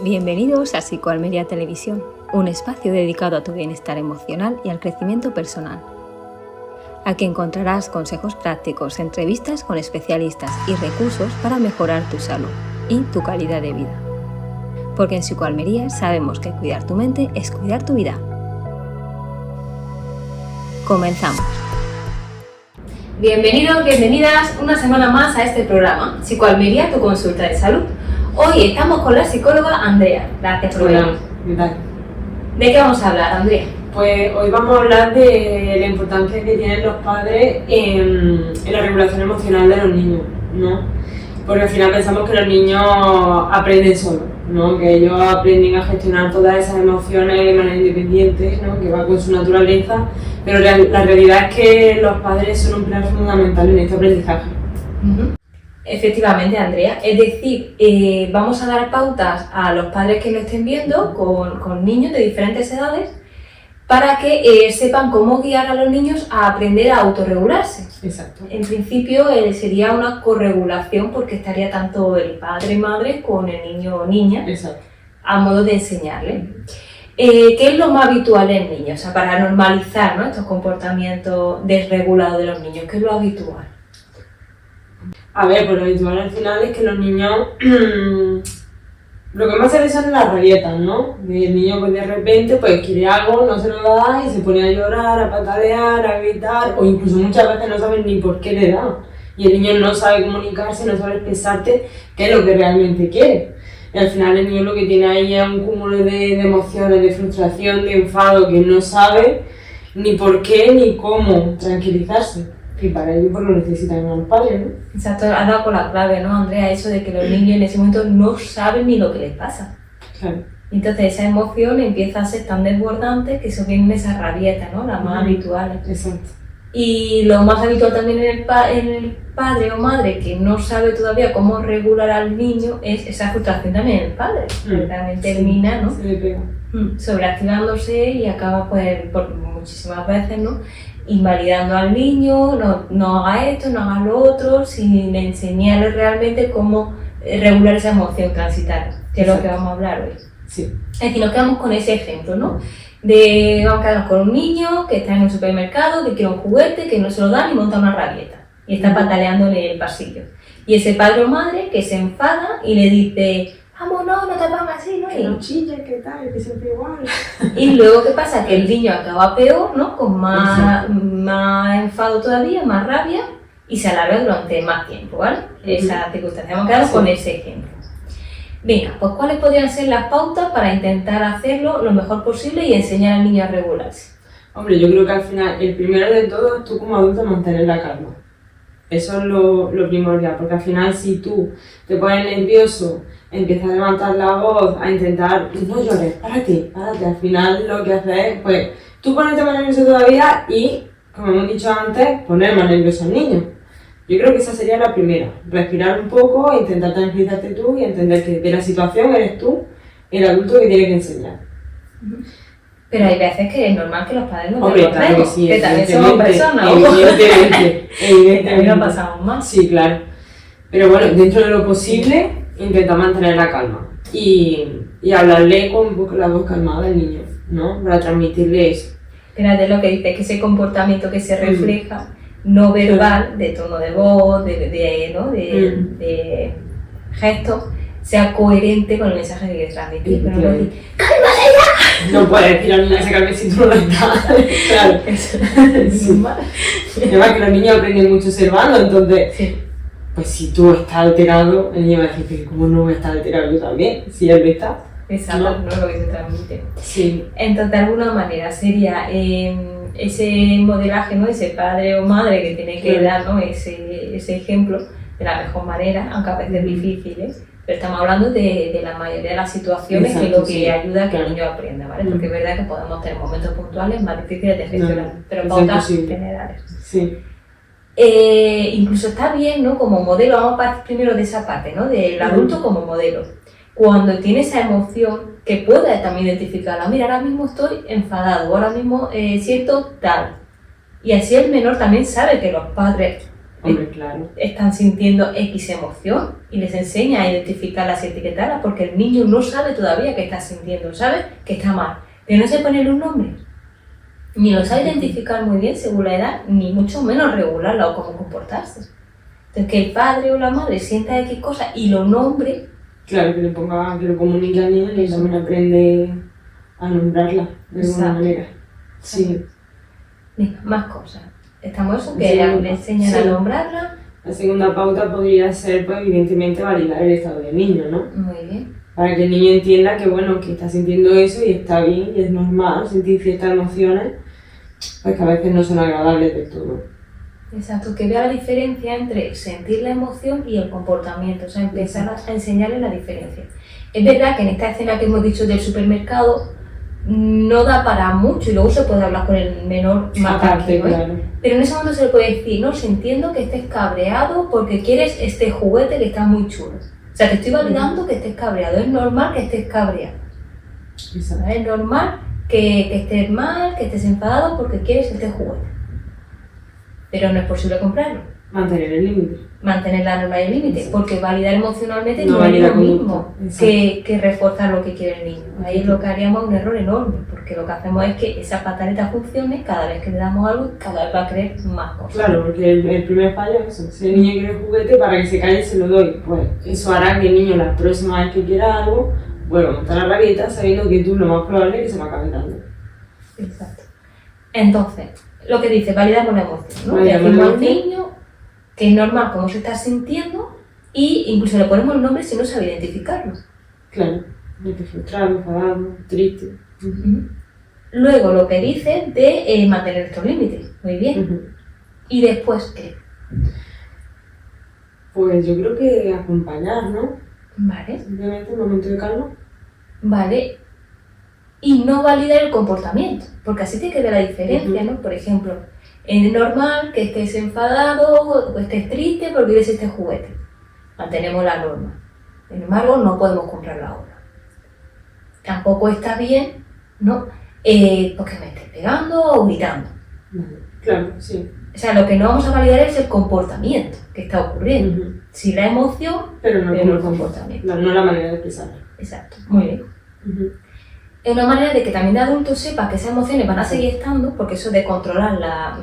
Bienvenidos a Psicoalmería Televisión, un espacio dedicado a tu bienestar emocional y al crecimiento personal. Aquí encontrarás consejos prácticos, entrevistas con especialistas y recursos para mejorar tu salud y tu calidad de vida. Porque en Psicoalmería sabemos que cuidar tu mente es cuidar tu vida. Comenzamos. Bienvenidos, bienvenidas una semana más a este programa, Psicoalmería, tu consulta de salud. Hoy estamos con la psicóloga Andrea. Gracias por venir. ¿Qué tal? ¿De qué vamos a hablar, Andrea? Pues hoy vamos a hablar de la importancia que tienen los padres en la regulación emocional de los niños, ¿no? Porque al final pensamos que los niños aprenden solos, ¿no? Que ellos aprenden a gestionar todas esas emociones de manera independiente, ¿no? Que va con su naturaleza, pero la realidad es que los padres son un pilar fundamental en este aprendizaje. Efectivamente, Andrea. Es decir, vamos a dar pautas a los padres que lo estén viendo con niños de diferentes edades para que sepan cómo guiar a los niños a aprender a autorregularse. Exacto. En principio sería una corregulación porque estaría tanto el padre y madre con el niño o niña. Exacto. A modo de enseñarle. ¿Qué es lo más habitual en niños? O sea, para normalizar, ¿no?, estos comportamientos desregulados de los niños, ¿qué es lo habitual? A ver, pues lo habitual al final es que los niños, lo que más se ve son las rabietas, ¿no? El niño pues de repente pues quiere algo, no se lo da y se pone a llorar, a patalear, a gritar, o incluso muchas veces no saben ni por qué le da. Y el niño no sabe comunicarse, no sabe expresarte qué es lo que realmente quiere. Y al final el niño lo que tiene ahí es un cúmulo de emociones, de frustración, de enfado, que no sabe ni por qué ni cómo tranquilizarse. Y para ello pues lo necesitan a los padres, ¿no? Exacto, has dado con la clave, ¿no, Andrea? Eso de que los niños en ese momento no saben ni lo que les pasa. Claro. Entonces esa emoción empieza a ser tan desbordante que eso vienen esas rabietas, ¿no? Las más habituales. Exacto. Y lo más habitual también en el padre o madre que no sabe todavía cómo regular al niño es esa frustración también en el padre. Que realmente termina, ¿no?, se le pega. sobreactivándose y acaba pues por muchísimas veces, ¿no?, invalidando al niño, no haga esto, no haga lo otro, sin enseñarle realmente cómo regular esa emoción, transitarla, que es lo que vamos a hablar hoy. Sí. Es decir, nos quedamos con ese ejemplo, ¿no? Vamos a quedarnos con un niño que está en el supermercado, que quiere un juguete, que no se lo dan y monta una rabieta y está pataleando en el pasillo. Y ese padre o madre que se enfada y le dice: vamos, no te pongas así, ¿no? Que no chille, que tal, que siempre igual. Y luego, ¿qué pasa? Que el niño acaba peor, ¿no? Con más enfado todavía, más rabia, y se alarga durante más tiempo, ¿vale? Esa circunstancia. Hemos quedado con ese ejemplo. Venga, pues ¿cuáles podrían ser las pautas para intentar hacerlo lo mejor posible y enseñar al niño a regularse? Hombre, yo creo que al final, el primero de todo es tú como adulto mantener la calma. Eso es lo primordial, porque al final si tú te pones nervioso, empiezas a levantar la voz, a intentar, no llores, párate, al final lo que haces es, pues, tú ponerte más nervioso todavía y, como hemos dicho antes, poner más nervioso al niño. Yo creo que esa sería la primera, respirar un poco, intentar tranquilizarte tú y entender que de la situación eres tú el adulto que tiene que enseñar. Pero hay veces que es normal que los padres no Hombre, te claro que sí, que también somos personas, evidentemente. también lo pasamos mal. Sí, claro. Pero bueno, dentro de lo posible, intenta mantener la calma y hablarle con la voz calmada al niño, ¿no? Para transmitirle eso. Fíjate lo que dice, que ese comportamiento que se refleja no verbal, de tono de voz, de gestos, sea coherente con el mensaje que quiere transmitir. Pero no puede decir: ¡cálmate ya! No puedes decir al niño que se calme si tú no lo estás. Claro. Eso Sí. Además que los niños aprenden mucho observando, entonces, pues si tú estás alterado, el niño va a decir: ¿cómo no voy a estar alterado yo también? Si él está. Exacto, no es lo que se transmite. Sí. Entonces, de alguna manera sería ese modelaje, ¿no?, ese padre o madre que tiene que dar, ¿no?, ese ejemplo de la mejor manera, aunque a veces difíciles, pero estamos hablando de la mayoría de las situaciones. Exacto, que es lo que ayuda a que el niño aprenda, ¿vale? Porque es verdad que podemos tener momentos puntuales más difíciles de gestionar, pero pautas generales. Sí. Incluso está bien, ¿no?, como modelo, vamos a partir primero de esa parte, ¿no?, del adulto como modelo. Cuando tiene esa emoción, que pueda también identificarla. Mira, ahora mismo estoy enfadado, ahora mismo siento tal. Y así el menor también sabe que los padres Hombre, claro. Están sintiendo X emoción y les enseña a identificarlas y etiquetarlas porque el niño no sabe todavía qué está sintiendo, sabe que está mal, pero no se pone un nombre, ni lo sabe identificar muy bien según la edad, ni mucho menos regularla o cómo comportarse. Entonces que el padre o la madre sienta X cosa y lo nombre. Claro, que le ponga, que lo comunique al niño y también aprende a nombrarla de alguna manera. Sí. Venga, más cosas. Estamos eso, que le enseñan a nombrarla. La segunda pauta podría ser, pues, evidentemente, validar el estado del niño, ¿no? Muy bien. Para que el niño entienda que, bueno, que está sintiendo eso y está bien y es normal sentir ciertas emociones, pues que a veces no son agradables del todo. Exacto, que vea la diferencia entre sentir la emoción y el comportamiento, o sea, empezar a enseñarle la diferencia. Es verdad que en esta escena que hemos dicho del supermercado no da para mucho y luego se puede hablar con el menor más tranquilo, claro. Pero en ese momento se le puede decir, no, si entiendo que estés cabreado porque quieres este juguete que está muy chulo. O sea, te estoy validando que estés cabreado, es normal que estés cabreado. Exacto. Es normal que estés mal, que estés enfadado porque quieres este juguete. Pero no es posible comprarlo. Mantener el límite. Mantener la norma y el límite, Exacto. porque validar emocionalmente No no es valida lo mismo conducta. que reforzar lo que quiere el niño. Ahí es lo que haríamos un error enorme, porque lo que hacemos es que esa pataleta funcione cada vez que le damos algo y cada vez va a querer más cosas. Claro, porque el primer fallo es eso. Si el niño quiere juguete, para que se calle se lo doy. Pues eso hará que el niño la próxima vez que quiera algo, vuelva a montar la rabieta sabiendo que tú lo más probable es que se va a acabar dando. Exacto. Entonces, lo que dice, validamos la emoción, ¿no? Le Validamos decimos la al niño que es normal cómo se está sintiendo y incluso le ponemos el nombre si no sabe identificarlo. Claro, esté frustrado, enfadado, triste. Luego lo que dice de mantener estos límites, muy bien. ¿Y después qué? Pues yo creo que acompañar, ¿no? Vale. Simplemente un momento de calma. Vale. Y no validar el comportamiento, porque así te queda la diferencia, ¿no? Por ejemplo, es normal que estés enfadado o estés triste porque quieres este juguete. Mantenemos la norma. Sin embargo, no podemos comprarlo ahora. Tampoco está bien, ¿no? Porque me estés pegando o gritando. Claro, sí. O sea, lo que no vamos a validar es el comportamiento que está ocurriendo. Sí, la emoción, pero no el comportamiento. No la manera de expresarlo. Exacto, muy bien. Es una manera de que también de adulto sepa que esas emociones van a seguir estando, porque eso de controlarla,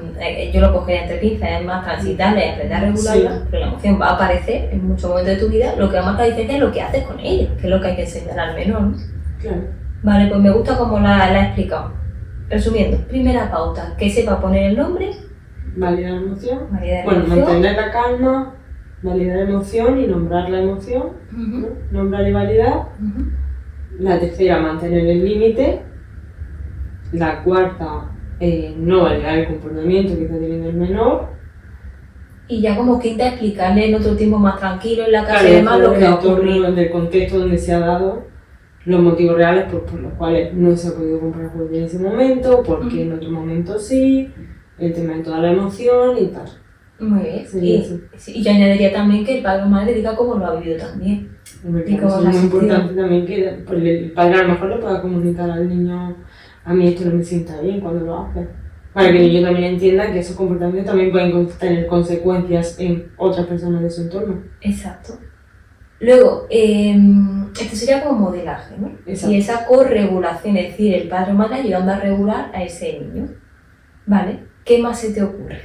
yo lo cogería entre pinzas, es más transitarla y aprender a regularla, pero la emoción va a aparecer en muchos momentos de tu vida, lo que va a marcar la diferencia es lo que haces con ella, que es lo que hay que enseñar al menor, ¿no? Claro. Vale, pues me gusta cómo la he explicado. Resumiendo, primera pauta, que sepa poner el nombre. Validar la emoción. Emoción. Mantener la calma, validar la emoción y nombrar la emoción. ¿No? Nombrar y validar. La tercera, mantener el límite. La cuarta, no validar el comportamiento que está teniendo el menor. Y ya como quinta, explicarle en otro tiempo más tranquilo en la casa y demás lo que ha ocurrido. Del contexto donde se ha dado los motivos reales por los cuales no se ha podido comprar juguete en ese momento, porque en otro momento sí, el tema de toda la emoción y tal. Muy bien. Y yo añadiría también que el padre o madre diga cómo lo ha vivido también. Claro, es muy importante también que el padre a lo mejor le pueda comunicar al niño, a mí esto no me sienta bien cuando lo hace. Para que el niño también entienda que esos comportamientos también pueden tener consecuencias en otras personas de su entorno. Exacto. Luego, esto sería como modelaje, ¿no? Exacto. Y esa corregulación, es decir, el padre o madre ayudando a regular a ese niño. ¿Vale? ¿Qué más se te ocurre?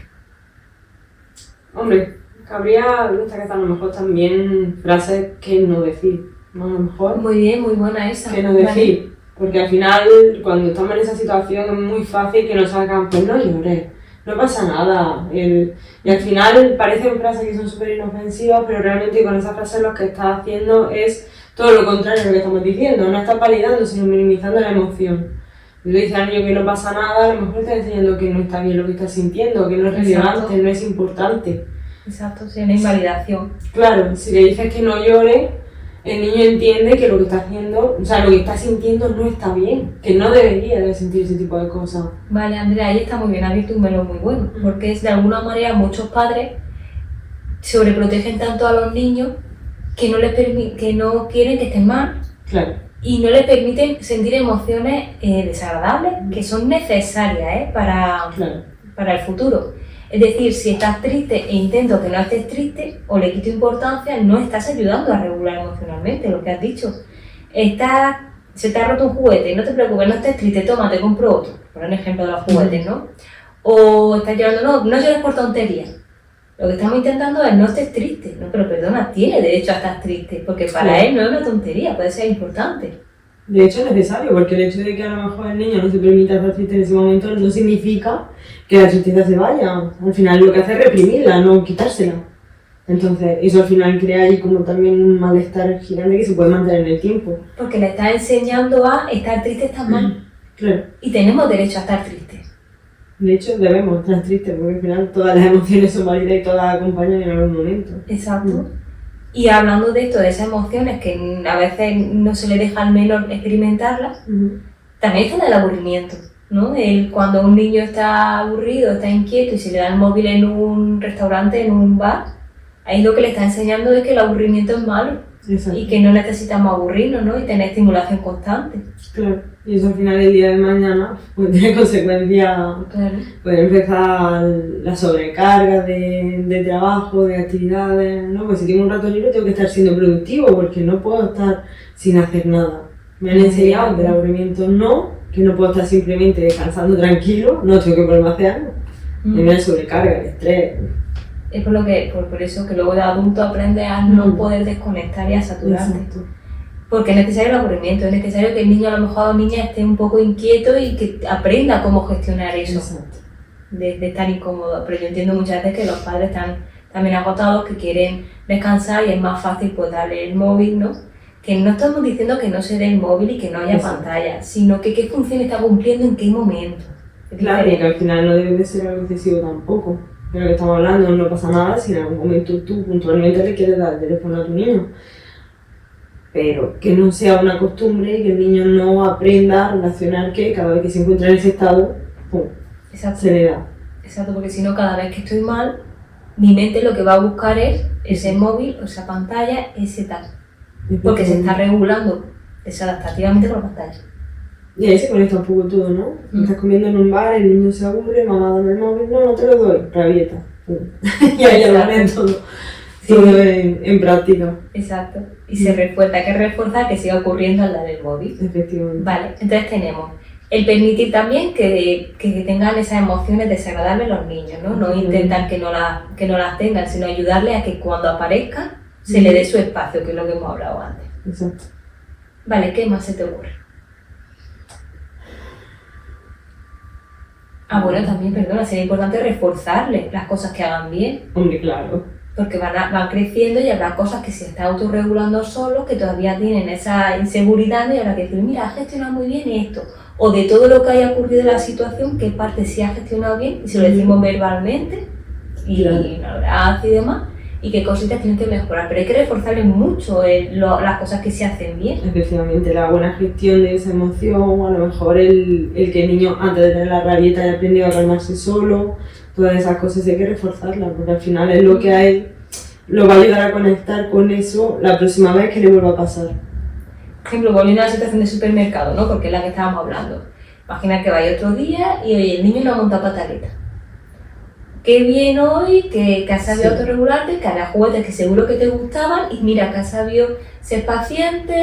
Hombre, cabría destacar a lo mejor también frases que no decir, ¿no? A lo mejor. Muy bien, muy buena esa. Que no decir. ¿Vale? Porque al final, cuando estamos en esa situación, es muy fácil que nos hagan, pues no llores, no pasa nada. Y al final parecen frases que son súper inofensivas, pero realmente con esas frases lo que estás haciendo es todo lo contrario a lo que estamos diciendo. No estás validando, sino minimizando la emoción. Y le dices al niño que no pasa nada, a lo mejor estás enseñando que no está bien lo que estás sintiendo, que no es relevante, no es importante. Exacto, sí, una invalidación. Claro, si le dices que no llore, el niño entiende que lo que está haciendo, o sea, lo que está sintiendo no está bien, que no debería de sentir ese tipo de cosas. Vale, Andrea, ahí está muy bien, has visto un melón muy bueno, porque es de alguna manera muchos padres sobreprotegen tanto a los niños que no quieren que estén mal. Claro. Y no les permiten sentir emociones desagradables, que son necesarias para el futuro. Es decir, si estás triste e intento que no estés triste o le quito importancia, no estás ayudando a regular emocionalmente, lo que has dicho. Se te ha roto un juguete, no te preocupes, no estés triste, toma, te compro otro. Por un ejemplo de los juguetes, ¿no? O estás llorando, no llores por tonterías. Lo que estamos intentando es no estés triste, no, pero perdona, tiene derecho a estar triste, porque para él no es una tontería, puede ser importante. De hecho es necesario, porque el hecho de que a lo mejor el niño no se permita estar triste en ese momento no significa que la tristeza se vaya. Al final lo que hace es reprimirla, no quitársela. Entonces eso al final crea ahí como también un malestar gigante que se puede mantener en el tiempo. Porque le estás enseñando a estar triste está mal. Claro. Y tenemos derecho a estar tristes. De hecho, debemos estar tristes porque al final todas las emociones son válidas y todas acompañan en algún momento. Exacto. Y hablando de esto, de esas emociones que a veces no se le deja al menor experimentarlas, también está el aburrimiento, ¿no? Cuando un niño está aburrido, está inquieto y se le da el móvil en un restaurante, en un bar, ahí lo que le está enseñando es que el aburrimiento es malo. Exacto. Y que no necesitamos aburrirnos, ¿no? Y tener estimulación constante. Claro, y eso al final el día de mañana puede tener consecuencias, claro. Puede empezar la sobrecarga de trabajo, de actividades, ¿no? Pues si tengo un rato libre tengo que estar siendo productivo porque no puedo estar sin hacer nada. Me han enseñado que el aburrimiento no, que no puedo estar simplemente descansando tranquilo, no tengo que ponerme a hacer algo. Me viene la sobrecarga, el estrés. Es por eso que luego de adulto aprendes a no poder desconectar y a saturarte. Exacto. Porque es necesario el aburrimiento, es necesario que el niño, a lo mejor la niña esté un poco inquieto y que aprenda cómo gestionar eso. Exacto. De estar incómodo. Pero yo entiendo muchas veces que los padres están también agotados, que quieren descansar y es más fácil pues darle el móvil, ¿no? Que no estamos diciendo que no se dé el móvil y que no haya Exacto. pantalla, sino que qué función está cumpliendo en qué momento. Claro, y que al final no debe de ser algo excesivo tampoco. De lo que estamos hablando, no pasa nada si en algún momento tú puntualmente le quieres dar el teléfono a tu niño. Pero que no sea una costumbre y que el niño no aprenda a relacionar que cada vez que se encuentra en ese estado, ¡pum!, Exacto. se le da. Exacto, porque si no, cada vez que estoy mal, mi mente lo que va a buscar es ese móvil, esa pantalla, ese tal. Porque se está regulando desadaptativamente con la pantalla. Y ahí se conecta un poco todo, ¿no? Estás comiendo en un bar, el niño se aburre, mamá dame el móvil, no te lo doy, rabieta. Y ahí ya lo ponen todo en práctica. Exacto. Y se refuerza, hay que reforzar que siga ocurriendo al dar el móvil. Efectivamente. Vale, entonces tenemos el permitir también que tengan esas emociones desagradables los niños, ¿no? No intentar que no las tengan, sino ayudarles a que cuando aparezcan se le dé su espacio, que es lo que hemos hablado antes. Exacto. Vale, ¿qué más se te ocurre? Bueno, también, perdona, sería importante reforzarles las cosas que hagan bien. Hombre, claro. Porque van creciendo y habrá cosas que se están autorregulando solos, que todavía tienen esa inseguridad y ahora que decir, mira, has gestionado muy bien esto. O de todo lo que haya ocurrido en la situación, qué parte sí has gestionado bien, y se lo decimos verbalmente, y un abrazo y demás, y qué cositas tienen que mejorar. Pero hay que reforzarles mucho las cosas que se hacen bien. Efectivamente, la buena gestión de esa emoción, a lo mejor el que el niño antes de tener la rabieta haya aprendido a calmarse solo, todas esas cosas hay que reforzarlas, porque al final es lo que a él lo va a ayudar a conectar con eso la próxima vez que le vuelva a pasar. Por ejemplo, volviendo a la situación de supermercado, ¿no? Porque es la que estábamos hablando. Imagina que vaya otro día y oye, el niño no ha montado pataleta. Qué bien hoy que has sabido autorregularte, que harás juguetes que seguro que te gustaban y mira que has sabido ser paciente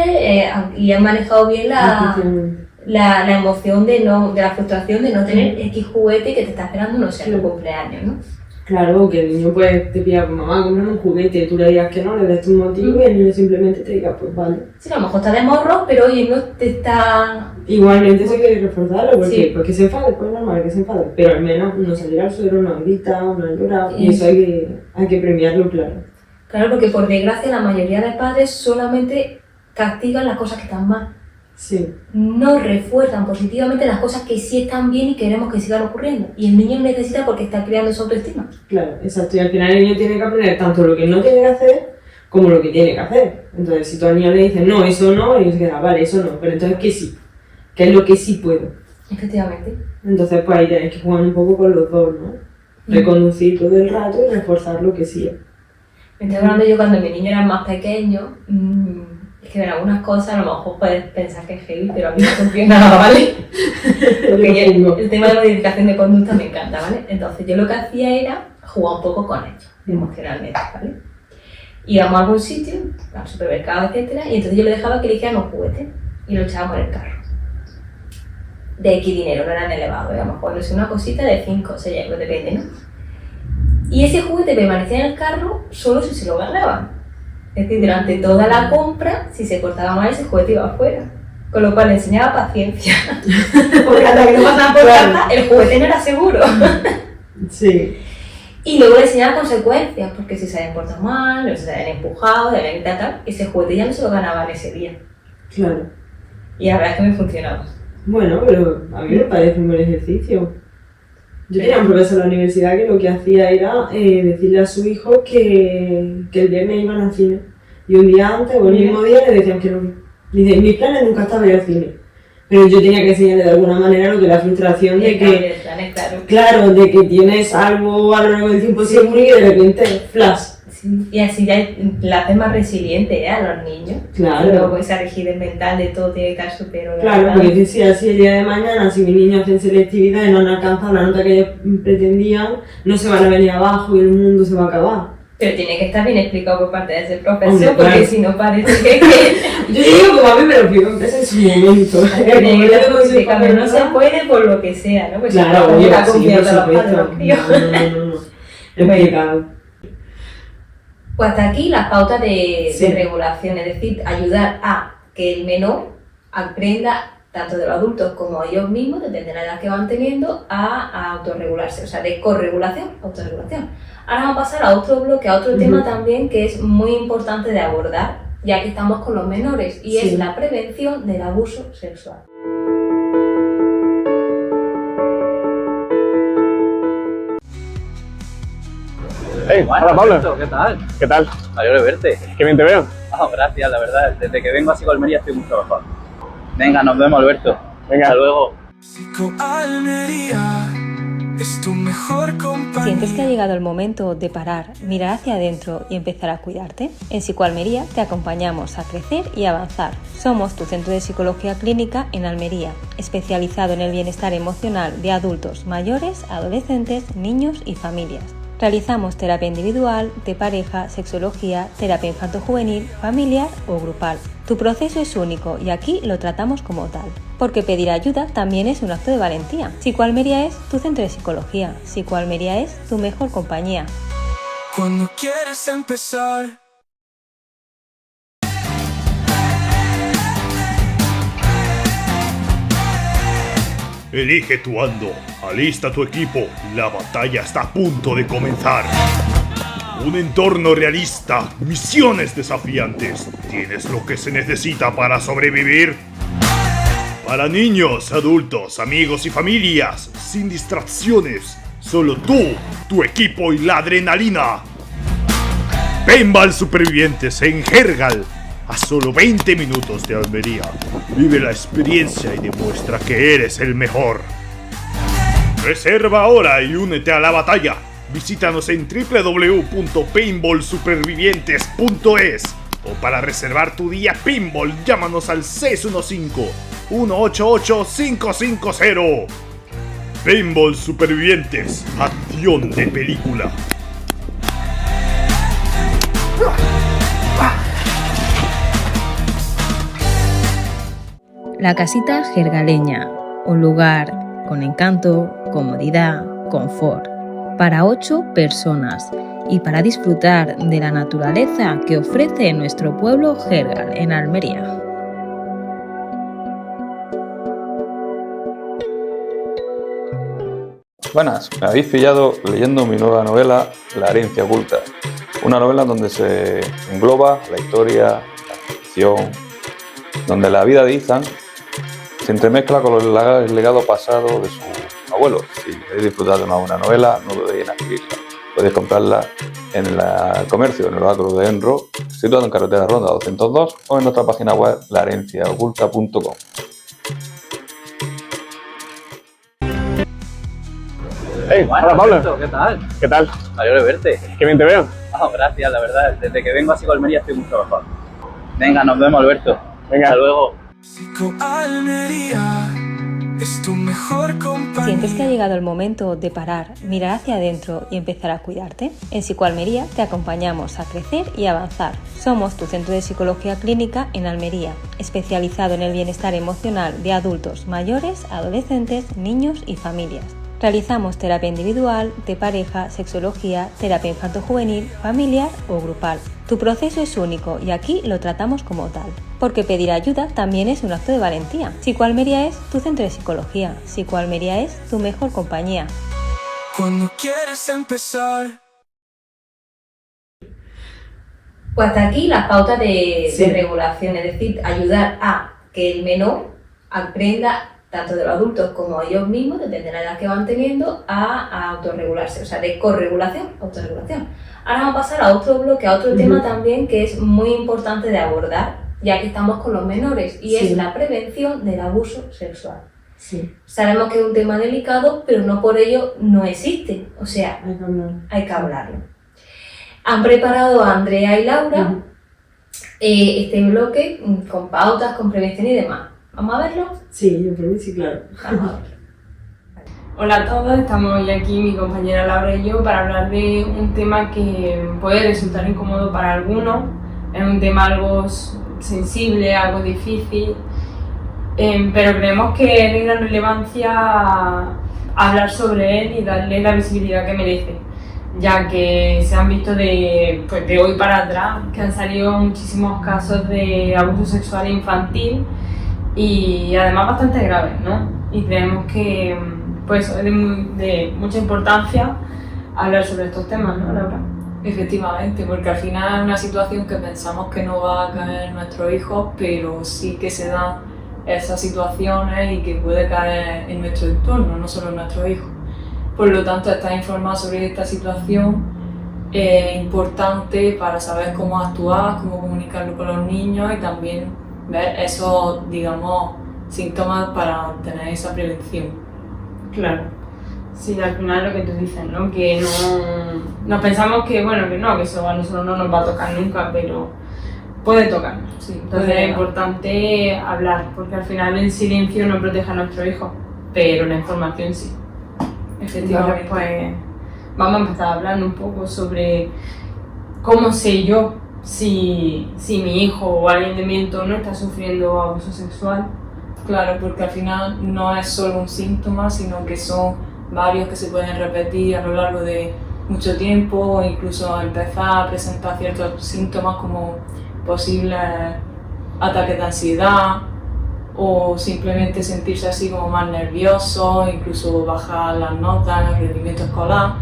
y has manejado bien la emoción de la frustración de no tener X juguete que te está esperando, no sé, en tu cumpleaños, ¿no? Claro, que el niño pues te pida, pues mamá, cómprame un juguete, tú le digas que no, le des tu motivo y el niño simplemente te diga, pues vale. Sí, a lo mejor está de morro, pero oye, no te está... Igualmente eso hay que reforzarlo, porque se enfade, pues normal que se enfade, pero al menos no salir al suelo, no grita, no llora, y eso hay que premiarlo, claro. Claro, porque por desgracia la mayoría de padres solamente castigan las cosas que están mal. Sí. No refuerzan positivamente las cosas que sí están bien y queremos que sigan ocurriendo. Y el niño necesita porque está creando su autoestima. Claro, exacto. Y al final el niño tiene que aprender tanto lo que no tiene que hacer como lo que tiene que hacer. Entonces, si tú al niño le dices, no, eso no, y se queda, vale, eso no, pero entonces, ¿qué sí? ¿Qué es lo que sí puedo? Efectivamente. Entonces, pues ahí tienes que jugar un poco con los dos, ¿no? Reconducir todo el rato y reforzar lo que sí es. Me estoy hablando yo cuando mi niño era más pequeño. Es que en algunas cosas a lo mejor puedes pensar que es heavy, pero a mí no funciona, ¿vale? Porque el tema de la modificación de conducta me encanta, ¿vale? Entonces yo lo que hacía era jugar un poco con ellos, emocionalmente, ¿vale? Íbamos a algún sitio, al supermercado, etcétera, y entonces yo le dejaba que eligieran un juguete y lo echábamos en el carro. De X dinero, no eran elevados, a lo mejor no sé, una cosita de 5 o 6 euros, depende, ¿no? Y ese juguete permanecía en el carro solo si se lo ganaban. Es decir, durante toda la compra, si se cortaba mal, ese juguete iba afuera. Con lo cual le enseñaba paciencia. Porque hasta que no pasaban por casa, el juguete no era seguro. Sí. Y luego le enseñaba consecuencias, porque si se habían portado mal, o se habían empujado, se habían tal, ese juguete ya no se lo ganaban ese día. Claro. Y la verdad es que me funcionaba. Bueno, pero a mí me parece un buen ejercicio. Yo tenía un profesor en la universidad que lo que hacía era decirle a su hijo que el viernes iban al cine. Y un día antes o el mismo día le decían que no. Dice, en mis planes nunca estaba ir al cine. Pero yo tenía que enseñarle de alguna manera lo que la frustración de que, claro, de que tienes algo a lo largo del tiempo seguro y de repente flash. Sí, y así ya la haces más resiliente a los niños. Claro. Luego esa rigidez mental de todo tiene que estar súper. Claro, porque decía, si el día de mañana, si mis niños hacen selectividad y no han alcanzado la nota que ellos pretendían, no se van a venir abajo y el mundo se va a acabar. Pero tiene que estar bien explicado por parte de ese profesor, hombre, porque claro. Si no parece que... Yo digo como a mí me lo explicó en su momento. Pero no se puede por lo que sea, ¿no? Pues claro, si oye, la sí, confianza por de los supuesto. padres, No. Explicado. Pues hasta aquí las pautas de Sí. regulación, es decir, ayudar a que el menor aprenda tanto de los adultos como ellos mismos, depende de la edad que van teniendo, a autorregularse, o sea, de corregulación a autorregulación. Ahora vamos a pasar a otro bloque, a otro tema también que es muy importante de abordar, ya que estamos con los menores, y es la prevención del abuso sexual. Hey, hola Pablo. ¿Qué tal? ¿Qué tal? Mayor de verte. Qué bien te veo. Gracias, la verdad. Desde que vengo a Psicoalmería estoy mucho mejor. Venga, nos vemos, Alberto. Venga. Hasta luego. Psicoalmería es tu mejor compañía. ¿Sientes que ha llegado el momento de parar, mirar hacia adentro y empezar a cuidarte? En Psicoalmería te acompañamos a crecer y avanzar. Somos tu centro de psicología clínica en Almería, especializado en el bienestar emocional de adultos, mayores, adolescentes, niños y familias. Realizamos terapia individual, de pareja, sexología, terapia infanto-juvenil, familiar o grupal. Tu proceso es único y aquí lo tratamos como tal. Porque pedir ayuda también es un acto de valentía. Psicoalmería es tu centro de psicología. Psicoalmería es tu mejor compañía. Cuando quieres empezar. Elige tu ando, alista tu equipo, la batalla está a punto de comenzar. Un entorno realista, misiones desafiantes. ¿Tienes lo que se necesita para sobrevivir? Para niños, adultos, amigos y familias, sin distracciones, solo tú, tu equipo y la adrenalina. Paintball Supervivientes en Hergal, a solo 20 minutos de Almería. Vive la experiencia y demuestra que eres el mejor. Reserva ahora y únete a la batalla. Visítanos en www.paintballsupervivientes.es o para reservar tu día Paintball, llámanos al 615-188-550. Paintball Supervivientes, acción de película. La casita jergaleña, un lugar con encanto, comodidad, confort, para 8 personas y para disfrutar de la naturaleza que ofrece nuestro pueblo Jergal en Almería. Buenas, me habéis pillado leyendo mi nueva novela La herencia oculta, una novela donde se engloba la historia, la ficción, donde la vida de Ethan se entremezcla con el legado pasado de su abuelo. Si queréis disfrutar de una buena novela, no dudéis en adquirirla. Podéis comprarla en el comercio, en el oráculo de Enro, situado en carretera Ronda 202 o en nuestra página web laherenciaoculta.com. Hey, hola Pablo. Alberto, ¿qué tal? ¿Qué tal? Mayor de verte. Qué bien te veo. Gracias, la verdad. Desde que vengo a Psicoalmería estoy mucho mejor. Venga, nos vemos, Alberto. Venga. Hasta luego. Psicoalmería es tu mejor compañía. ¿Sientes que ha llegado el momento de parar, mirar hacia adentro y empezar a cuidarte? En Psicoalmería te acompañamos a crecer y avanzar. Somos tu centro de psicología clínica en Almería, especializado en el bienestar emocional de adultos, mayores, adolescentes, niños y familias. Realizamos terapia individual, de pareja, sexología, terapia infanto-juvenil, familiar o grupal. Tu proceso es único y aquí lo tratamos como tal. Porque pedir ayuda también es un acto de valentía. Psicoalmería es tu centro de psicología. Psicoalmería es tu mejor compañía. Cuando quieres empezar. Pues hasta aquí las pautas de regulación, es decir, ayudar a que el menor aprenda, tanto de los adultos como ellos mismos, depende de la edad que van teniendo, a autorregularse, o sea, de corregulación, autorregulación. Ahora vamos a pasar a otro bloque, a otro tema también que es muy importante de abordar, ya que estamos con los menores, y es la prevención del abuso sexual. Sí. Sabemos que es un tema delicado, pero no por ello no existe, o sea, hay que hablarlo. Han preparado a Andrea y Laura este bloque con pautas, con prevención y demás. ¿Vamos a verlo? Sí, yo creo que sí, claro. Vamos a verlo. Hola a todos, estamos hoy aquí mi compañera Laura y yo para hablar de un tema que puede resultar incómodo para algunos. Es un tema algo sensible, algo difícil, pero creemos que es de gran relevancia hablar sobre él y darle la visibilidad que merece, ya que se han visto de hoy para atrás que han salido muchísimos casos de abuso sexual infantil y además bastante graves, ¿no? Y creemos que pues es de mucha importancia hablar sobre estos temas, ¿no, Laura? Efectivamente, porque al final es una situación que pensamos que no va a caer en nuestros hijos, pero sí que se dan esas situaciones y que puede caer en nuestro entorno, no solo en nuestros hijos. Por lo tanto, estar informado sobre esta situación es importante para saber cómo actuar, cómo comunicarlo con los niños y también ver esos, digamos, síntomas para tener esa prevención. Claro. Sí, al final lo que tú dices, ¿no? Que nos pensamos que, bueno, que eso a nosotros no nos va a tocar nunca, pero puede tocarnos. Sí, entonces es importante hablar, porque al final el silencio no protege a nuestros hijos, pero la información sí. Efectivamente. Entonces, pues vamos a empezar hablando un poco sobre cómo sé yo si mi hijo o alguien de mi entorno está sufriendo abuso sexual. Claro, porque al final no es solo un síntoma, sino que son varios que se pueden repetir a lo largo de mucho tiempo, o incluso empezar a presentar ciertos síntomas como posibles ataques de ansiedad o simplemente sentirse así como más nervioso, incluso bajar las notas, el rendimiento escolar.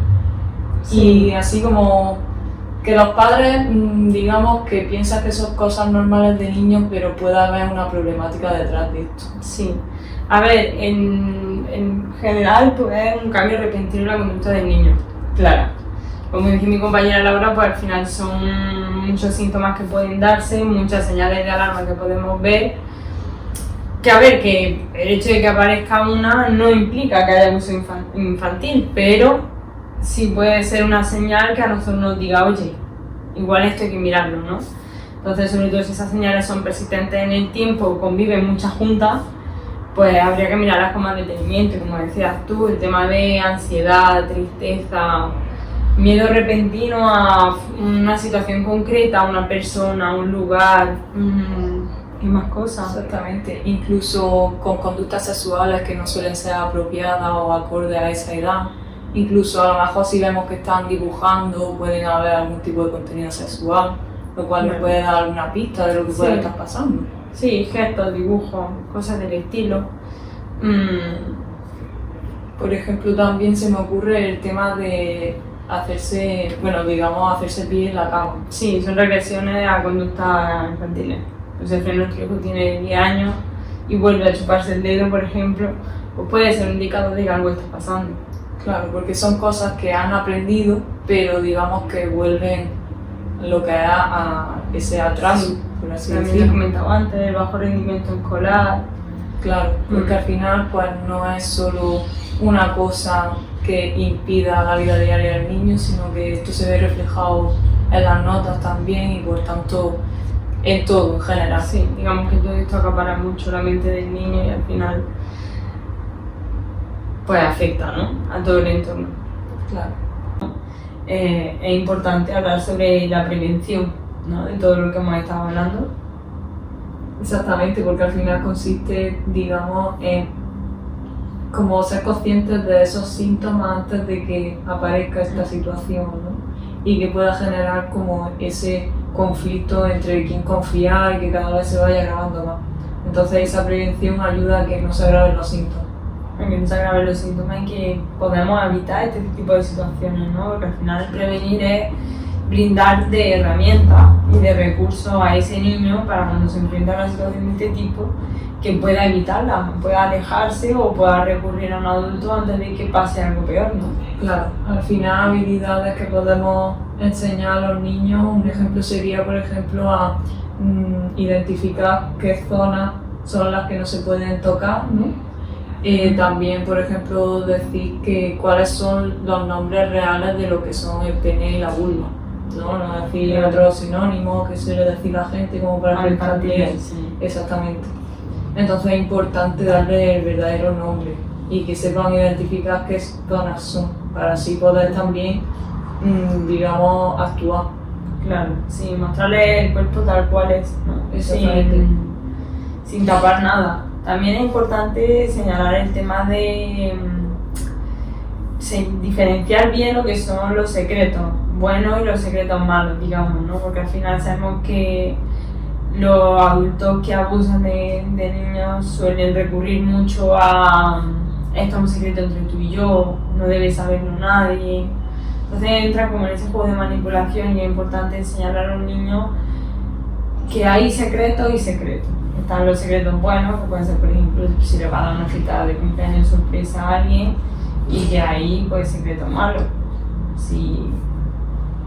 Sí. Y así como que los padres, digamos, que piensan que son cosas normales de niños, pero puede haber una problemática detrás de esto. Sí. A ver, en general, pues es un cambio repentino en la conducta del niño, claro. Como dice mi compañera Laura, pues al final son muchos síntomas que pueden darse, muchas señales de alarma que podemos ver. Que a ver, que el hecho de que aparezca una no implica que haya abuso infantil, pero sí puede ser una señal que a nosotros nos diga, oye, igual esto hay que mirarlo, ¿no? Entonces, sobre todo si esas señales son persistentes en el tiempo, conviven muchas juntas, pues habría que mirarlas con más detenimiento, como decías tú, el tema de ansiedad, tristeza, miedo repentino a una situación concreta, a una persona, a un lugar y más cosas. Exactamente, incluso con conductas sexuales que no suelen ser apropiadas o acorde a esa edad. Incluso a lo mejor si vemos que están dibujando pueden haber algún tipo de contenido sexual, lo cual nos puede dar alguna pista de lo que puede estar pasando. Sí, gestos, dibujos, cosas del estilo. Por ejemplo, también se me ocurre el tema de hacerse pie en la cama. Sí, son regresiones a conductas infantiles. Pues si nuestro hijo tiene 10 años y vuelve a chuparse el dedo, por ejemplo, pues puede ser un indicador de que algo está pasando. Claro, porque son cosas que han aprendido, pero digamos que vuelven lo que a ese atraso, por así decirlo. También he comentado antes, el bajo rendimiento escolar. Claro, porque al final pues no es solo una cosa que impida la vida diaria del niño, sino que esto se ve reflejado en las notas también y por tanto en todo, en general. Sí, digamos que todo esto acapara mucho la mente del niño y al final pues afecta, ¿no?, a todo el entorno. Claro. Es importante hablar sobre la prevención, ¿no?, de todo lo que hemos estado hablando. Exactamente, porque al final consiste, digamos, en como ser conscientes de esos síntomas antes de que aparezca esta situación, ¿no? Y que pueda generar como ese conflicto entre quién confiar y que cada vez se vaya agravando más. Entonces esa prevención ayuda a que no se agraven los síntomas. A que no se agraven los síntomas y que podamos evitar este tipo de situaciones, ¿no? Porque al final prevenir es brindar de herramientas y de recursos a ese niño para cuando se enfrenta a una situación de este tipo que pueda evitarla, pueda alejarse o pueda recurrir a un adulto antes de que pase algo peor, ¿no? Claro, al final habilidades que podemos enseñar a los niños, un ejemplo sería, por ejemplo, a identificar qué zonas son las que no se pueden tocar, ¿no? También, por ejemplo, decir que cuáles son los nombres reales de lo que son el pene y la vulva, no decir otros sinónimos que suele decir la gente como para que también. Sí. Exactamente. Entonces es importante darle el verdadero nombre y que sepan identificar qué zonas son, para así poder también, digamos, actuar. Claro, sí, mostrarle el cuerpo tal cual es, ¿no? Exactamente. Sin tapar nada. También es importante señalar el tema de diferenciar bien lo que son los secretos buenos y los secretos malos, digamos, ¿no? Porque al final sabemos que los adultos que abusan de niños suelen recurrir mucho a esto es un secreto entre tú y yo, no debe saberlo nadie. Entonces entra como en ese juego de manipulación y es importante enseñar a los niños que hay secretos y secretos. Están los secretos buenos, que pueden ser, por ejemplo, si le va a dar una fiesta de cumpleaños sorpresa a alguien, y que ahí, pues, secretos malos. Si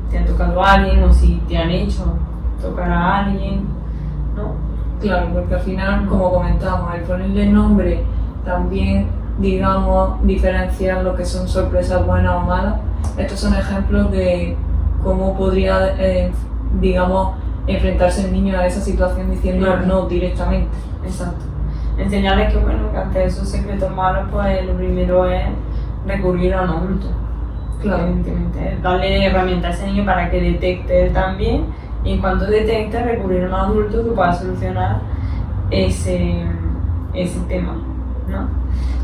te han tocado a alguien o si te han hecho tocar a alguien, ¿no? Claro, porque al final, como comentamos, al ponerle nombre también, digamos, diferenciar lo que son sorpresas buenas o malas. Estos son ejemplos de cómo podría, digamos, enfrentarse el niño a esa situación diciendo no directamente. Exacto. Enseñarles que, bueno, que ante esos secretos malos, pues lo primero es recurrir a un adulto. Claro. Evidentemente, darle herramientas a ese niño para que detecte él también, y en cuanto detecte, recurrir a un adulto que pueda solucionar ese tema, ¿no?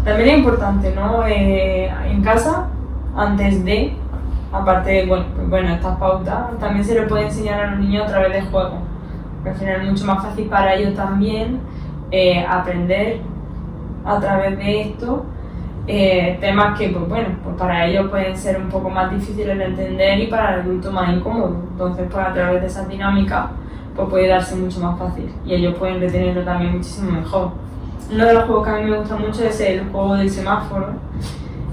También es importante, ¿no? En casa, antes de, aparte de bueno, estas pautas, también se les puede enseñar a los niños a través de juegos. Porque al final es mucho más fácil para ellos también aprender a través de esto temas que, pues bueno, pues para ellos pueden ser un poco más difíciles de entender y para el adulto más incómodo. Entonces, pues a través de esas dinámicas, pues puede darse mucho más fácil y ellos pueden retenerlo también muchísimo mejor. Uno de los juegos que a mí me gusta mucho es el juego del semáforo,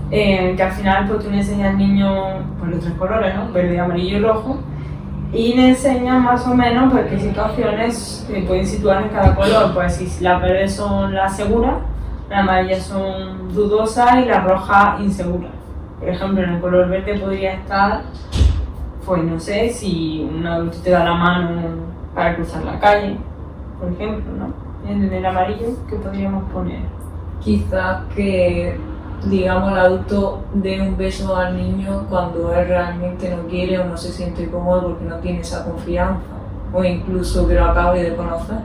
que al final pues tú le enseñas al niño pues, los tres colores, ¿no? Verde, amarillo y rojo, y le enseñas más o menos pues, qué situaciones se pueden situar en cada color. Pues si las verdes son las seguras, las amarillas son dudosas y las rojas inseguras. Por ejemplo, en el color verde podría estar, pues no sé, si un adulto te da la mano para cruzar la calle, por ejemplo, ¿no? En el amarillo, ¿qué podríamos poner? Quizás que, digamos, el adulto dé un beso al niño cuando él realmente no quiere o no se siente cómodo porque no tiene esa confianza, o incluso que lo acabe de conocer.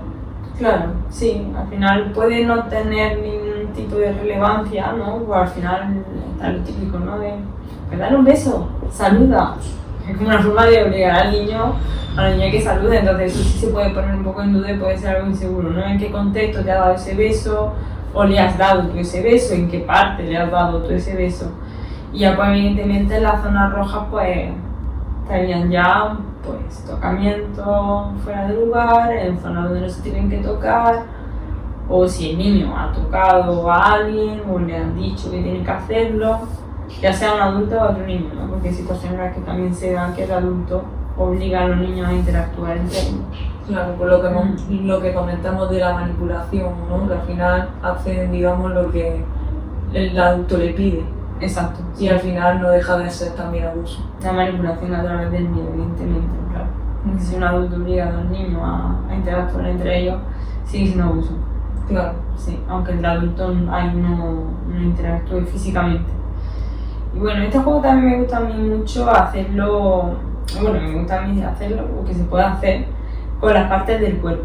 Claro, sí, al final puede no tener ningún tipo de relevancia, ¿no? Pues al final está lo típico, ¿no? De dale un beso, saluda. Es como una forma de obligar al niño, a la niña que salude, entonces eso sí se puede poner un poco en duda y puede ser algo inseguro, ¿no? ¿En qué contexto te ha dado ese beso? ¿O le has dado tú ese beso? ¿En qué parte le has dado tú ese beso? Y ya pues evidentemente en las zonas rojas pues estarían ya pues tocamiento fuera de lugar, en zonas donde no se tienen que tocar, o si el niño ha tocado a alguien o le han dicho que tiene que hacerlo, ya sea un adulto o otro niño, ¿no? Porque hay situaciones en las que también se da que el adulto obliga a los niños a interactuar entre ellos. Claro, por lo que comentamos de la manipulación, ¿no? Que al final hacen, digamos, lo que el adulto le pide. Exacto. Y al final no deja de ser también abuso. La manipulación a través del miedo, evidentemente, claro. Si un adulto obliga a los niños a interactuar entre ellos, sigue siendo abuso. Claro. Sí, aunque el adulto ahí no interactúe físicamente. Y bueno, este juego también me gusta a mí mucho hacerlo, bueno, me gusta a mí hacerlo, o que se puede hacer con las partes del cuerpo,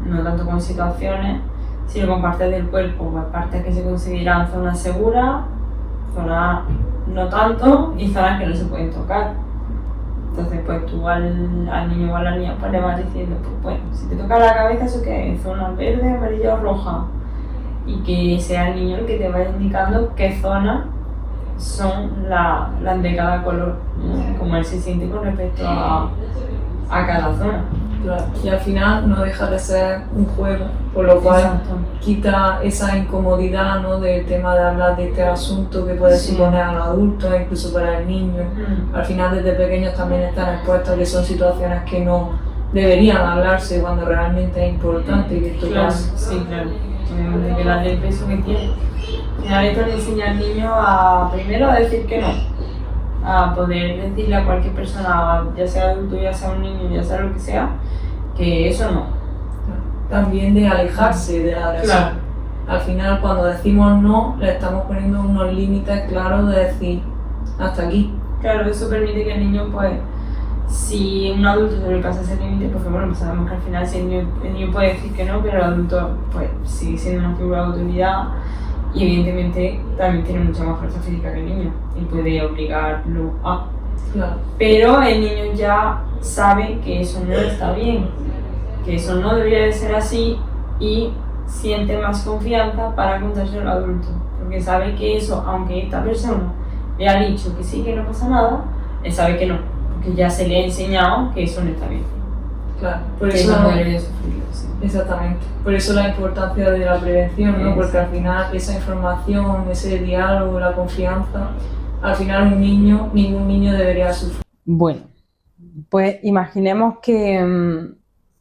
no tanto con situaciones, sino con partes del cuerpo, pues partes que se consideran zonas seguras, zonas no tanto y zonas que no se pueden tocar. Entonces pues tú al niño o a la niña pues le vas diciendo, pues bueno, si te toca la cabeza, ¿eso qué es? Zona verde, amarilla o roja. Y que sea el niño el que te vaya indicando qué zonas son las de cada color, ¿no? Como él se siente con respecto a cada zona. Claro. Y al final no deja de ser un juego, por lo cual Exacto. quita esa incomodidad, ¿no? Del tema de hablar de este asunto que puede suponer a los adultos, incluso para el niño. Al final desde pequeños también están expuestos a que son situaciones que no deberían hablarse cuando realmente es importante y que esto Claro, pasa. sí, claro. Obviamente que darle el peso que tiene. Y a esto le enseña al niño a primero a decir que no, a poder decirle a cualquier persona, ya sea adulto, ya sea un niño, ya sea lo que sea, que eso no. También de alejarse de la agresión. Claro. Al final cuando decimos no, le estamos poniendo unos límites claros de decir hasta aquí. Claro, eso permite que el niño, pues, si un adulto sobrepasa ese límite, porque bueno, pues sabemos que al final si el niño puede decir que no, pero el adulto pues sigue siendo una figura de autoridad y evidentemente también tiene mucha más fuerza física que el niño y puede obligarlo a. Claro. Pero el niño ya sabe que eso no está bien, que eso no debería de ser así y siente más confianza para contárselo al adulto, porque sabe que eso, aunque esta persona le ha dicho que sí, que no pasa nada, él sabe que no, porque ya se le ha enseñado que eso no está bien. Claro, por Que eso no debería sufrirlo, sí. exactamente. Por eso la importancia de la prevención, ¿no? Sí. Porque al final esa información, ese diálogo, la confianza, al final ningún niño debería sufrir. Bueno, pues imaginemos que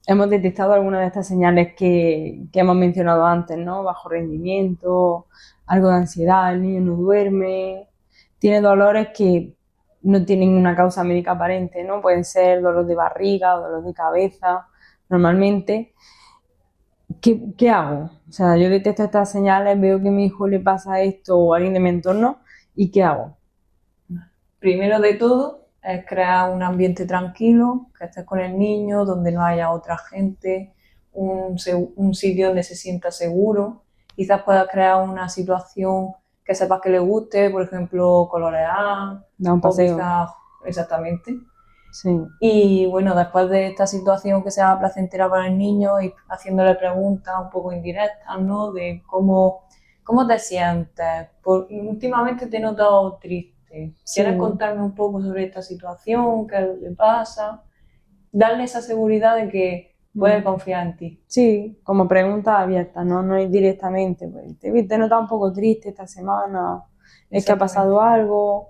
hemos detectado algunas de estas señales que hemos mencionado antes, ¿no? Bajo rendimiento, algo de ansiedad, el niño no duerme, tiene dolores que no tienen una causa médica aparente, ¿no? Pueden ser dolor de barriga o dolor de cabeza, normalmente. ¿Qué hago? O sea, yo detecto estas señales, veo que a mi hijo le pasa esto o a alguien de mi entorno, ¿y qué hago? Primero de todo es crear un ambiente tranquilo, que estés con el niño, donde no haya otra gente, un sitio donde se sienta seguro. Quizás puedas crear una situación que sepas que le guste, por ejemplo, colorear, Da un o paseo. quizás, exactamente. Sí. Y bueno, después de esta situación que sea placentera para el niño y haciéndole preguntas un poco indirectas, ¿no? De cómo te sientes. Últimamente te he notado triste. ¿Quieres Sí. contarme un poco sobre esta situación? ¿Qué es lo que pasa? Darle esa seguridad de que puede confiar en ti. Sí, como preguntas abiertas, no ir directamente. Pues, te he notado un poco triste esta semana, es que ha pasado algo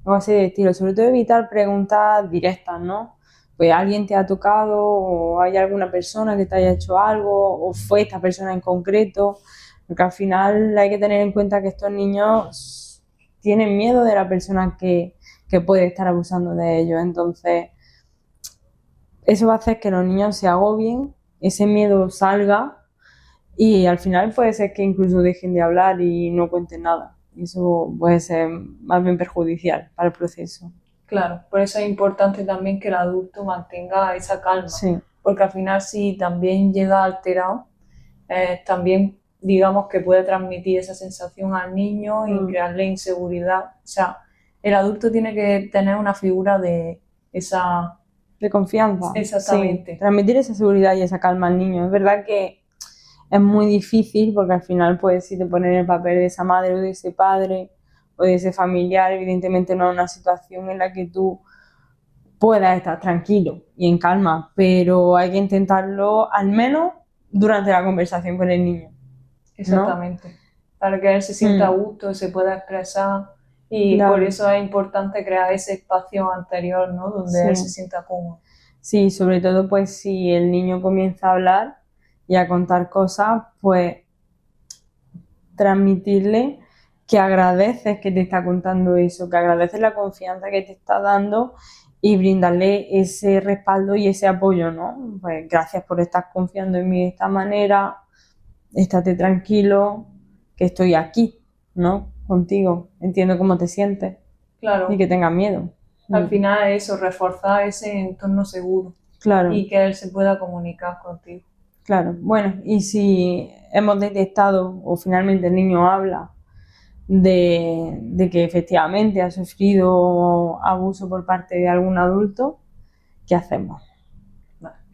así de estilo. Sobre todo evitar preguntas directas, ¿no? Pues alguien te ha tocado o hay alguna persona que te haya hecho algo o fue esta persona en concreto, porque al final hay que tener en cuenta que estos niños tienen miedo de la persona que puede estar abusando de ellos. Entonces eso va a hacer que los niños se agobien, ese miedo salga y al final puede ser que incluso dejen de hablar y no cuenten nada. Y eso puede ser más bien perjudicial para el proceso. Claro, por eso es importante también que el adulto mantenga esa calma. Sí. Porque al final si también llega alterado, también digamos que puede transmitir esa sensación al niño y crearle inseguridad. O sea, el adulto tiene que tener una figura de esa... De confianza. Exactamente. Sí, transmitir esa seguridad y esa calma al niño. Es verdad que es muy difícil porque al final, pues, si te pones en el papel de esa madre o de ese padre o de ese familiar, evidentemente no es una situación en la que tú puedas estar tranquilo y en calma, pero hay que intentarlo al menos durante la conversación con el niño. Exactamente. Para que él se sienta a gusto, se pueda expresar y Claro. por eso es importante crear ese espacio anterior, ¿no? Donde Sí. él se sienta cómodo. Sí, sobre todo pues si el niño comienza a hablar y a contar cosas, pues transmitirle que agradeces que te está contando eso, que agradeces la confianza que te está dando y brindarle ese respaldo y ese apoyo, ¿no? Pues gracias por estar confiando en mí de esta manera, estate tranquilo, que estoy aquí, ¿no? Contigo, entiendo cómo te sientes Claro. y que tengas miedo. Al final es eso, reforzar ese entorno seguro Claro. y que él se pueda comunicar contigo. Claro, bueno, y si hemos detectado o finalmente el niño habla de que efectivamente ha sufrido abuso por parte de algún adulto, ¿qué hacemos?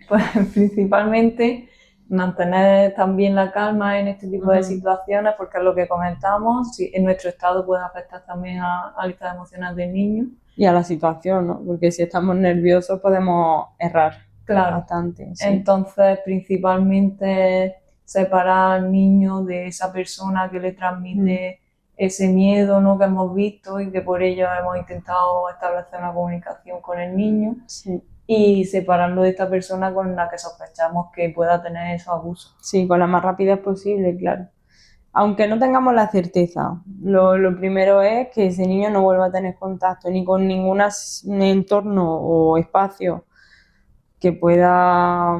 Pues principalmente mantener también la calma en este tipo de situaciones, porque es lo que comentamos, si en nuestro estado puede afectar también al estado emocional del niño. Y a la situación, ¿no? Porque si estamos nerviosos podemos errar bastante. Sí. Entonces, principalmente separar al niño de esa persona que le transmite ese miedo, ¿no?, que hemos visto y que por ello hemos intentado establecer una comunicación con el niño. Sí. Y separarlo de esta persona con la que sospechamos que pueda tener esos abusos. Sí, con la más rapidez posible, claro. Aunque no tengamos la certeza, lo primero es que ese niño no vuelva a tener contacto ni con ningún entorno o espacio que pueda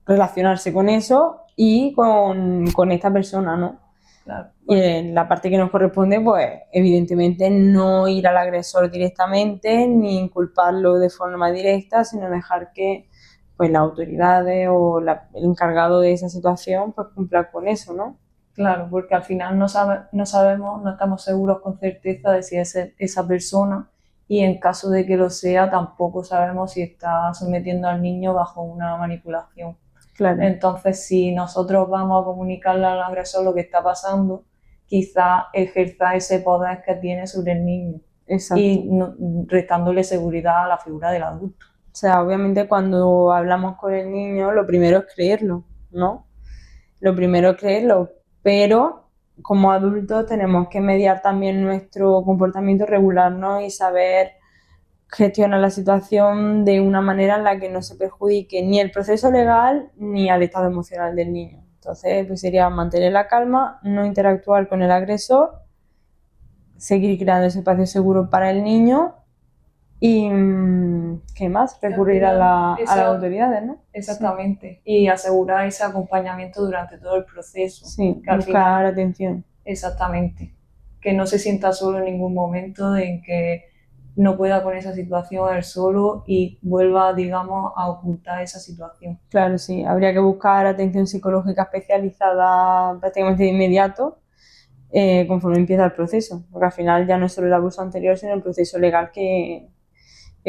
relacionarse con eso y con esta persona, ¿no? Claro. Y en la parte que nos corresponde, pues evidentemente no ir al agresor directamente ni inculparlo de forma directa, sino dejar que pues las autoridades o el encargado de esa situación pues cumpla con eso, ¿no? Claro, porque al final no sabemos, no estamos seguros con certeza de si es esa persona, y en caso de que lo sea tampoco sabemos si está sometiendo al niño bajo una manipulación. Claro. Entonces, si nosotros vamos a comunicarle al agresor lo que está pasando, quizá ejerza ese poder que tiene sobre el niño. Exacto. Y restándole seguridad a la figura del adulto. O sea, obviamente cuando hablamos con el niño, lo primero es creerlo, ¿no? Lo primero es creerlo, pero como adultos tenemos que mediar también nuestro comportamiento, regularnos y saber gestionar la situación de una manera en la que no se perjudique ni el proceso legal ni al estado emocional del niño. Entonces, pues sería mantener la calma, no interactuar con el agresor, seguir creando ese espacio seguro para el niño y, ¿qué más? Recurrir a las autoridades, ¿no? Exactamente. Y asegurar ese acompañamiento durante todo el proceso. Sí, que al buscar final, atención. Exactamente. Que no se sienta solo en ningún momento, en que no pueda con esa situación él solo y vuelva, digamos, a ocultar esa situación. Claro, sí. Habría que buscar atención psicológica especializada prácticamente de inmediato conforme empieza el proceso, porque al final ya no es solo el abuso anterior, sino el proceso legal que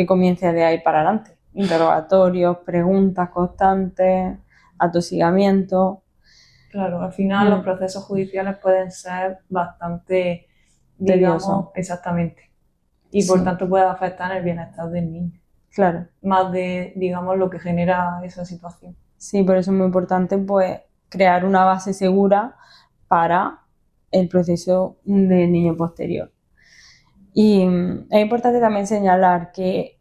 comience de ahí para adelante. Interrogatorios, preguntas constantes, atosigamiento. Claro, al final los procesos judiciales pueden ser bastante, digamos, tediosos. Exactamente. Y por tanto puede afectar el bienestar del niño. Claro. Más de, digamos, lo que genera esa situación. Sí, por eso es muy importante pues crear una base segura para el proceso del niño posterior. Y es importante también señalar que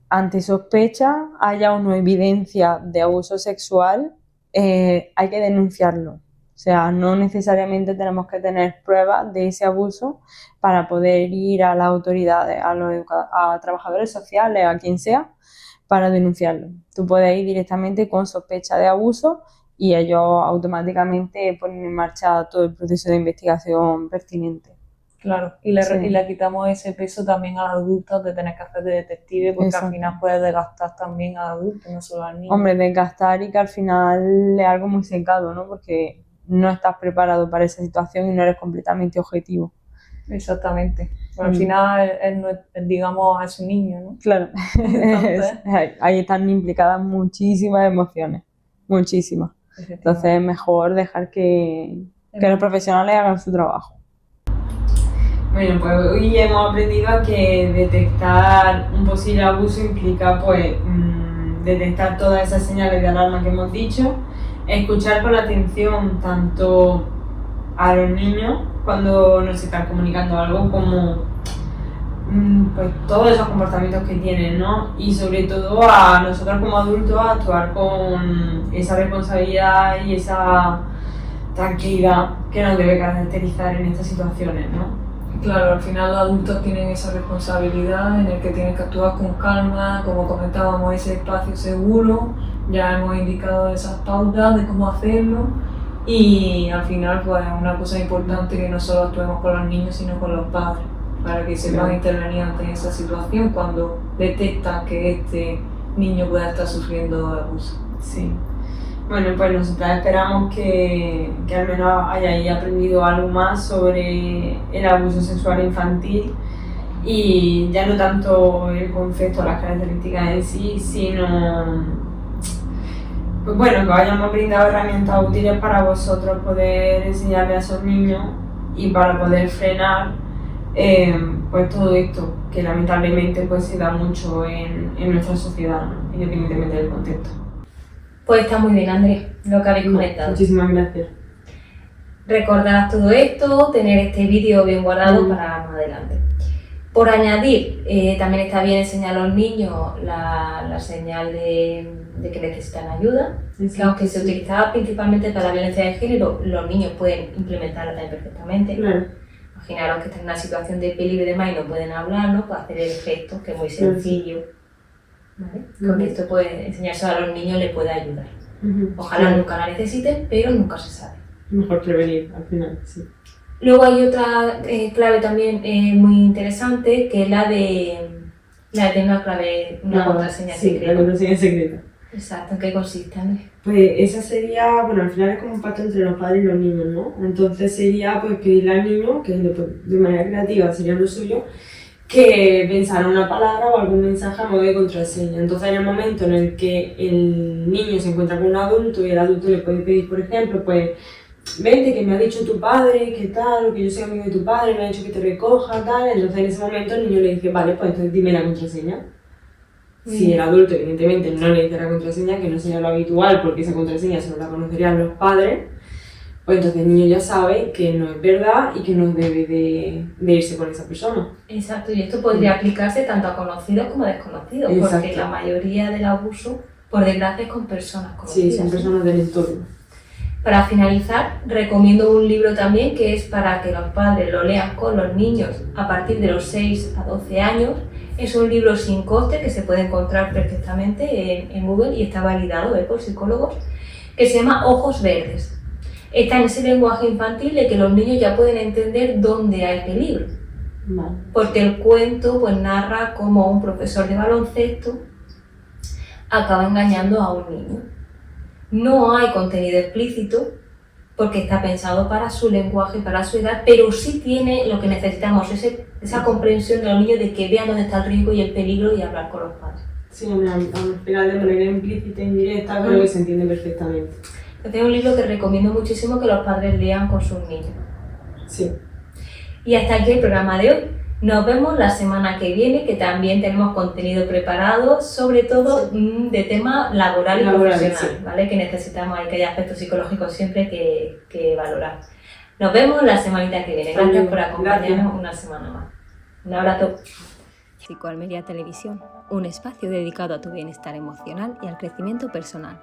ante sospecha, haya o no evidencia de abuso sexual, hay que denunciarlo. O sea, no necesariamente tenemos que tener pruebas de ese abuso para poder ir a las autoridades, a trabajadores sociales, a quien sea, para denunciarlo. Tú puedes ir directamente con sospecha de abuso y ellos automáticamente ponen en marcha todo el proceso de investigación pertinente. Claro, y le quitamos ese peso también a los adultos de tener que hacer de detective, porque Exacto. al final puede desgastar también al adulto, no solo al niño. Hombre, desgastar y que al final es algo muy secado, ¿no? Porque no estás preparado para esa situación y no eres completamente objetivo. Exactamente. Pero al final, digamos, es un niño, ¿no? Claro. Entonces, Ahí están implicadas muchísimas emociones, muchísimas. Entonces es mejor dejar que los profesionales hagan su trabajo. Bueno, pues hoy hemos aprendido a que detectar un posible abuso implica pues detectar todas esas señales de alarma que hemos dicho, escuchar con atención tanto a los niños cuando nos están comunicando algo como pues todos esos comportamientos que tienen, ¿no? Y sobre todo a nosotros como adultos a actuar con esa responsabilidad y esa tranquilidad que nos debe caracterizar en estas situaciones, ¿no? Claro, al final los adultos tienen esa responsabilidad en el que tienen que actuar con calma, como comentábamos, ese espacio seguro, ya hemos indicado esas pautas de cómo hacerlo y al final pues una cosa importante que no solo actuemos con los niños sino con los padres, para que sepan intervenir ante esa situación cuando detectan que este niño pueda estar sufriendo abuso. Sí. Bueno, pues nosotros esperamos que al menos hayáis aprendido algo más sobre el abuso sexual infantil y ya no tanto el concepto, las características en sí, sino pues bueno, que os hayamos brindado herramientas útiles para vosotros poder enseñarle a esos niños y para poder frenar pues todo esto que lamentablemente pues se da mucho en nuestra sociedad, ¿no? Independientemente del contexto. Pues está muy bien, Andrés, lo que habéis comentado. Muchísimas gracias. Recordad todo esto, tener este vídeo bien guardado para más adelante. Por añadir, también está bien enseñar a los niños la señal de que necesitan ayuda, que aunque se utilizaba principalmente para la violencia de género, los niños pueden implementarla también perfectamente. Claro. Imaginaros que están en una situación de peligro y demás y no pueden hablar, ¿no? Pues hacer el gesto, que es muy sencillo. ¿Vale? Con esto pues enseñárselo a los niños les puede ayudar. Ojalá nunca la necesiten, pero nunca se sabe. Mejor prevenir al final, sí. Luego hay otra clave también muy interesante, que es la de una clave, una contraseña secreta. La contraseña secreta. Exacto, ¿en qué consiste, Andrés? Pues esa sería, bueno, al final es como un pacto entre los padres y los niños, ¿no? Entonces sería pues pedirle al niño, que de manera creativa sería lo suyo, que pensara una palabra o algún mensaje a modo de contraseña. Entonces en el momento en el que el niño se encuentra con un adulto y el adulto le puede pedir, por ejemplo, pues vente que me ha dicho tu padre, que tal, o que yo soy amigo de tu padre, me ha dicho que te recoja, tal, entonces en ese momento el niño le dice, vale, pues entonces dime la contraseña. Si el adulto evidentemente no le dice la contraseña, que no sería lo habitual porque esa contraseña solo la conocerían los padres, pues entonces el niño ya sabe que no es verdad y que no debe de irse con esa persona. Exacto, y esto podría aplicarse tanto a conocidos como a desconocidos, porque la mayoría del abuso, por desgracia, es con personas conocidas. Sí, son personas del entorno. Para finalizar, recomiendo un libro también que es para que los padres lo lean con los niños a partir de los 6 a 12 años. Es un libro sin coste que se puede encontrar perfectamente en Google y está validado por psicólogos, que se llama Ojos Verdes. Está en ese lenguaje infantil de que los niños ya pueden entender dónde hay peligro. Vale. Porque el cuento pues, narra cómo un profesor de baloncesto acaba engañando a un niño. No hay contenido explícito porque está pensado para su lenguaje, para su edad, pero sí tiene lo que necesitamos, esa comprensión de los niños de que vean dónde está el riesgo y el peligro y hablar con los padres. Sí, al final de manera implícita e indirecta creo que se entiende perfectamente. Este es un libro que recomiendo muchísimo que los padres lean con sus niños. Sí. Y hasta aquí el programa de hoy. Nos vemos la semana que viene, que también tenemos contenido preparado, sobre todo de tema laboral y profesional, sí. ¿Vale? Que necesitamos, hay que hay aspectos psicológicos siempre que valorar. Nos vemos la semanita que viene. Gracias por acompañarnos una semana más. Un abrazo. Psicoalmería Televisión, un espacio dedicado a tu bienestar emocional y al crecimiento personal.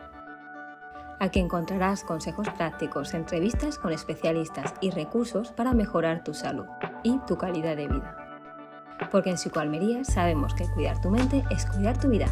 Aquí encontrarás consejos prácticos, entrevistas con especialistas y recursos para mejorar tu salud y tu calidad de vida. Porque en Psicoalmería sabemos que cuidar tu mente es cuidar tu vida.